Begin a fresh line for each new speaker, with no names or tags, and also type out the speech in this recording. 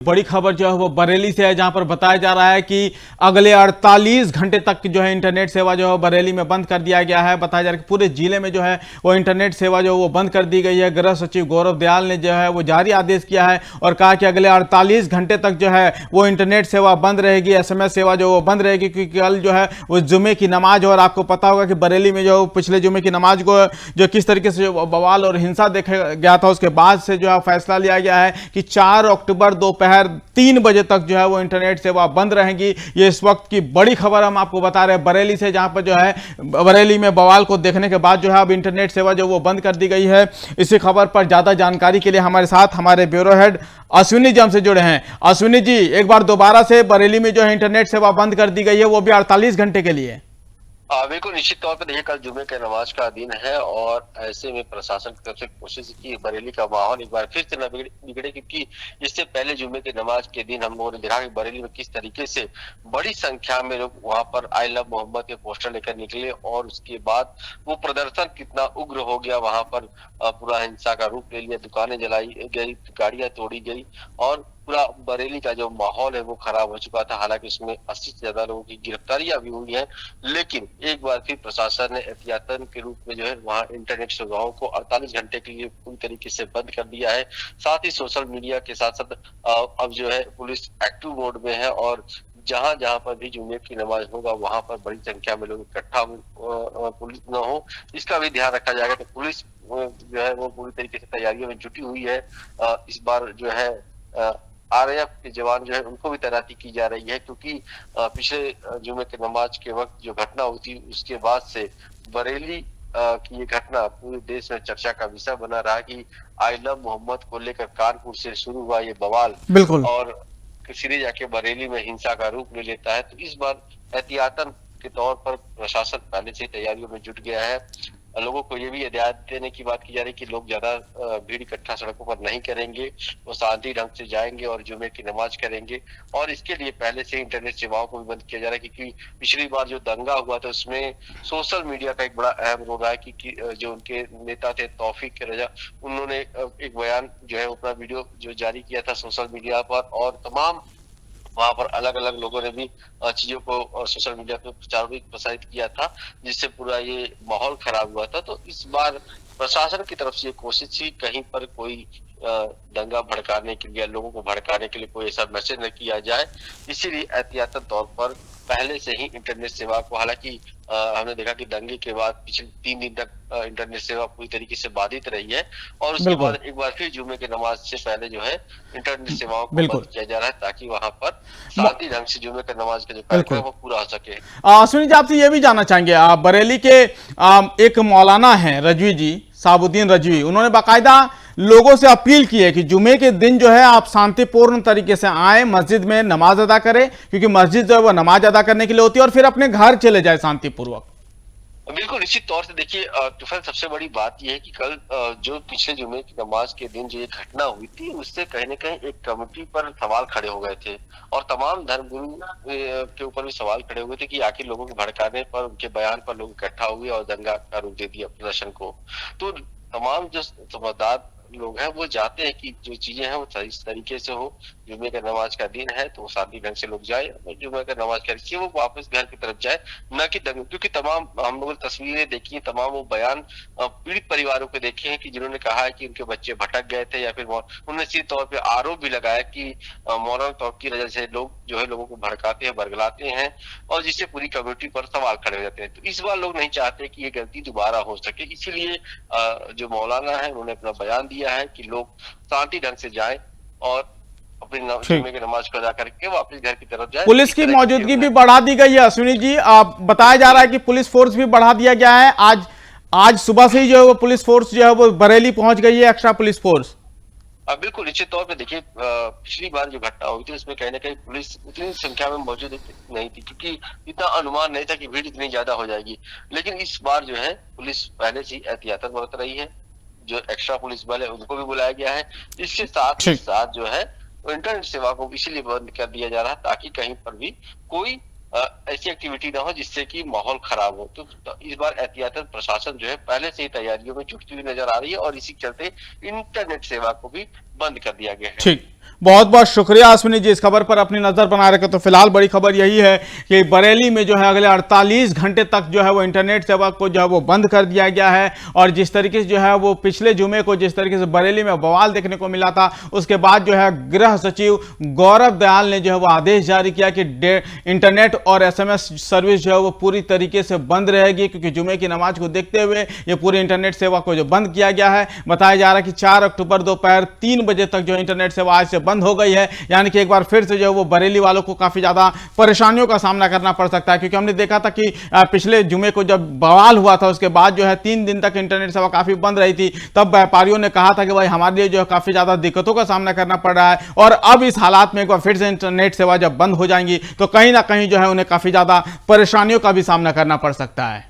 बड़ी खबर जो है वो बरेली से है, जहां पर बताया जा रहा है कि अगले 48 घंटे तक जो है इंटरनेट सेवा जो है बरेली में बंद कर दिया गया है। बताया जा रहा है कि पूरे जिले में जो है वो इंटरनेट सेवा जो है वो बंद कर दी गई है। गृह सचिव गौरव दयाल ने जो है वो जारी आदेश किया है और कहा कि अगले 48 घंटे तक जो है वो इंटरनेट सेवा बंद रहेगी, SMS सेवा जो वो बंद रहेगी, क्योंकि कल जो है वो जुमे की नमाज, और आपको पता होगा कि बरेली में जो पिछले जुमे की नमाज को जो किस तरीके से बवाल और हिंसा देखा गया था, उसके बाद से जो है फैसला लिया गया है कि 4 अक्टूबर दोपहर 3 बजे तक जो है वो इंटरनेट सेवा बंद रहेंगी। ये इस वक्त की बड़ी खबर हम आपको बता रहे हैं बरेली से, जहां पर जो है बरेली में बवाल को देखने के बाद जो है अब इंटरनेट सेवा जो वो बंद कर दी गई है। इसी खबर पर ज्यादा जानकारी के लिए हमारे साथ हमारे ब्यूरो हेड अश्विनी जी हमसे जुड़े हैं। अश्विनी जी, एक बार दोबारा से बरेली में जो है इंटरनेट सेवा बंद कर दी गई है, वो भी 48 घंटे के लिए।
बिल्कुल निश्चित तौर पर देखिए, कल जुमे के नमाज का दिन है और ऐसे में प्रशासन की तरफ से कोशिश की बरेली का माहौल एक बार फिर से न बिगड़े, क्योंकि इससे पहले जुमे के नमाज के दिन हम लोगों ने देखा कि बरेली में किस तरीके से बड़ी संख्या में लोग वहां पर आई लव मोहम्मद के पोस्टर लेकर निकले और उसके बाद वो प्रदर्शन कितना उग्र हो गया। वहां पर पूरा हिंसा का रूप ले लिया, दुकानें जलाई गई, गाड़ियां तोड़ी गई और पूरा बरेली का जो माहौल है वो खराब हो चुका था। हालांकि इसमें 80 से ज्यादा लोगों की गिरफ्तारियां भी हुई है, लेकिन एक बार फिर प्रशासन ने एहतियातन के रूप में जो है वहां इंटरनेट सेवाओं को 48 घंटे के लिए पूरी तरीके से बंद कर दिया है। साथ ही सोशल मीडिया के साथ साथ अब जो है पुलिस एक्टिव मोड में है और जहां जहां पर भी जुमे की नमाज होगा वहां पर बड़ी संख्या में लोग इकट्ठा पुलिस न हो, इसका भी ध्यान रखा जाएगा। तो पुलिस जो है वो पूरी तरीके से तैयारियों में जुटी हुई है। इस बार जो है RAF के जवान जो है उनको भी तैनाती की जा रही है, क्योंकि पिछले जुमे के नमाज के वक्त जो घटना हुई थी उसके बाद से बरेली की ये घटना पूरे देश में चर्चा का विषय बना रहा कि आई लव मोहम्मद को लेकर कानपुर से शुरू हुआ ये बवाल
बिल्कुल।
और सीधे जाके बरेली में हिंसा का रूप ले लेता है। तो इस बार एहतियातन के तौर पर प्रशासन पहले से तैयारियों में जुट गया है। लोगों को ये भी हिदायत देने की बात की जा रही है कि लोग ज्यादा भीड़ इकट्ठा सड़कों पर नहीं करेंगे, वो शांति ढंग से जाएंगे और जुमे की नमाज करेंगे। और इसके लिए पहले से इंटरनेट सेवाओं को भी बंद किया जा रहा है, क्योंकि पिछली बार जो दंगा हुआ था उसमें सोशल मीडिया का एक बड़ा अहम रोल रहा है कि जो उनके नेता थे तौफीक रजा, उन्होंने एक बयान जो है अपना वीडियो जो जारी किया था सोशल मीडिया पर और तमाम वहां पर अलग अलग लोगों ने भी चीजों को सोशल मीडिया पे प्रचार भी प्रसारित किया था, जिससे पूरा ये माहौल खराब हुआ था। तो इस बार प्रशासन की तरफ से ये कोशिश थी कहीं पर कोई दंगा भड़काने के लिए, लोगों को भड़काने के लिए कोई ऐसा मैसेज न किया जाए, इसीलिए एहतियातन तौर पर पहले से ही इंटरनेट सेवा को, हालांकि हमने देखा कि दंगे के बाद पिछले 3 दिन तक इंटरनेट सेवा पूरी तरीके से बाधित रही है और उसके बाद एक बार फिर जुमे के नमाज से पहले जो है इंटरनेट सेवाओं को बंद किया जा रहा है, ताकि वहां पर शांति ढंग से जुमे के नमाज का जो कार्यक्रम है वो पूरा हो सके।
अश्विनी जी, आपसे ये भी जानना चाहेंगे, आप बरेली के एक मौलाना हैं रजवी जी, साबुद्दीन रजवी, उन्होंने बाकायदा लोगों से अपील की है कि जुमे के दिन जो है आप शांतिपूर्ण तरीके से आए, मस्जिद में नमाज अदा करें, क्योंकि मस्जिद जो है वो नमाज अदा करने के लिए होती है, और फिर अपने घर चले जाए शांतिपूर्वक।
बिल्कुल निश्चित तौर से देखिए, तुफैल सबसे बड़ी बात यह है कि कल जो पिछले जुमे की नमाज के दिन जो ये घटना हुई थी उससे कहीं न कहीं एक कमेटी पर सवाल खड़े हो गए थे और तमाम धर्मगुरु के ऊपर भी सवाल खड़े हुए थे कि आखिर लोगों के भड़काने पर, उनके बयान पर लोग इकट्ठा हुए और दंगा का रूप दे दिया प्रदर्शन को। तो तमाम जो समझदार लोग हैं वो चाहते हैं कि जो चीजें हैं वो सही तरीके से हो। जुमे का नमाज का दिन है तो शांति ढंग से लोग जाए और जुमे का नमाज करके वो वापस घर की तरफ जाए, न कि दंगे। क्योंकि तमाम हम लोगों ने तस्वीरें देखी हैं, तमाम वो बयान पीड़ित परिवारों के देखे हैं कि जिन्होंने कहा है कि उनके बच्चे भटक गए थे, या फिर उन्होंने सीधे तौर पर आरोप भी लगाया कि मौलाना तौफीक की वजह से लोग जो है लोगों को भड़काते हैं, बरगलाते हैं और जिससे पूरी कम्युनिटी पर सवाल खड़े हो जाते हैं। तो इस बार लोग नहीं चाहते कि ये गलती दोबारा हो सके, इसीलिए जो मौलाना है उन्होंने अपना बयान दिया है कि लोग शांति ढंग से जाएं और अपनी जुमे की नमाज को अदा करके वापस घर की तरफ जाए।
पुलिस की मौजूदगी भी बढ़ा दी गई है अश्विनी जी, आप बताया जा रहा है कि पुलिस फोर्स भी बढ़ा दिया गया है। आज सुबह से ही जो है वो पुलिस फोर्स जो है वो बरेली पहुंच गई है, एक्स्ट्रा पुलिस फोर्स।
बिल्कुल निश्चित तौर पे देखिए, पिछली बार जो घटना हुई थी उसमें कहीं ना कहीं पुलिस उतनी संख्या में मौजूद नहीं थी, क्योंकि इतना अनुमान नहीं था कि भीड़ इतनी ज्यादा हो जाएगी। लेकिन इस बार जो है पुलिस पहले से ही एहतियातन बरत रही है, जो एक्स्ट्रा पुलिस बल है उनको भी बुलाया गया है। इसके साथ ही साथ जो है इंटरनेट सेवा को इसीलिए बंद कर दिया जा रहा है ताकि कहीं पर भी कोई ऐसी एक्टिविटी ना हो जिससे कि माहौल खराब हो। तो इस बार एहतियातन प्रशासन जो है पहले से ही तैयारियों में जुटती हुई नजर आ रही है और इसी चलते इंटरनेट सेवा को भी बंद कर दिया गया है।
ठीक। बहुत बहुत शुक्रिया अश्विनी जी इस खबर पर अपनी नजर बनाए रखे। तो फिलहाल बड़ी खबर यही है कि बरेली में जो है अगले 48 घंटे तक जो है वो इंटरनेट सेवा को जो है वो बंद कर दिया गया है। और जिस तरीके से जो है वो पिछले जुमे को जिस तरीके से बरेली में बवाल देखने को मिला था, उसके बाद जो है गृह सचिव गौरव दयाल ने जो है वो आदेश जारी किया कि इंटरनेट और SMS सर्विस जो है वो पूरी तरीके से बंद रहेगी, क्योंकि जुमे की नमाज को देखते हुए ये पूरी इंटरनेट सेवा को जो बंद किया गया है। बताया जा रहा है कि 4 अक्टूबर दोपहर 3 बजे तक जो इंटरनेट सेवा आज से बंद हो गई है, यानी कि एक बार फिर से जो है वो बरेली वालों को काफी ज्यादा परेशानियों का सामना करना पड़ सकता है। क्योंकि हमने देखा था कि पिछले जुमे को जब बवाल हुआ था उसके बाद जो है 3 दिन तक इंटरनेट सेवा काफी बंद रही थी। तब व्यापारियों ने कहा था कि भाई हमारे लिए जो है काफी ज्यादा दिक्कतों का सामना करना पड़ रहा है, और अब इस हालात में एक बार फिर से इंटरनेट सेवा जब बंद हो जाएंगी तो कहीं ना कहीं जो है उन्हें काफी ज्यादा परेशानियों का भी सामना करना पड़ सकता है।